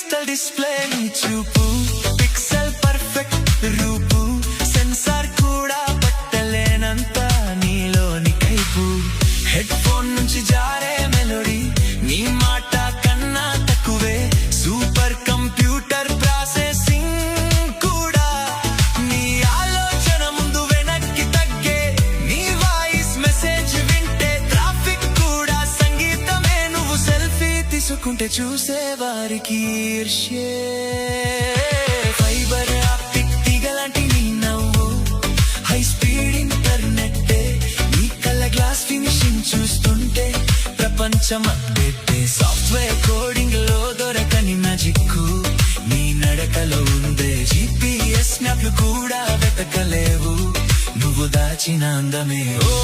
crystal display నీ చూపు pixel perfect రూపు సెన్సార్ కూడా పట్టలేనంత నీలోని కైపు హెడ్ ఫోన్ నుంచి జారే మెలోడీ నీ మాట కన్నా తక్కువే సూపర్ కంప్యూటర్ ప్రాసెసింగ్ కూడా నీ ఆలోచన ముందు వెనక్కి తగ్గే నీ వాయిస్ మెసేజ్ వింటే ట్రాఫిక్ కూడా సంగీతమే నువ్వు సెల్ఫీ తీసుకుంటే చూసేవారికి ఈర్ష్యే ఫైబర్ ఆప్టిక్ తీగలాంటి నీ నవ్వు హై స్పీడ్ ఇంటర్నెట్ నీ కళ్ళ గ్లాస్ ఫినిషింగ్ చూస్తుంటే ప్రపంచం అప్డేట్ సాఫ్ట్వేర్ కోడింగ్ లో దొరకని మ్యాజిక్ నీ నడకలో ఉందే GPS మ్యాప్లు కూడా వెతకలేవు నువ్వు దాచిన అందమే ఓ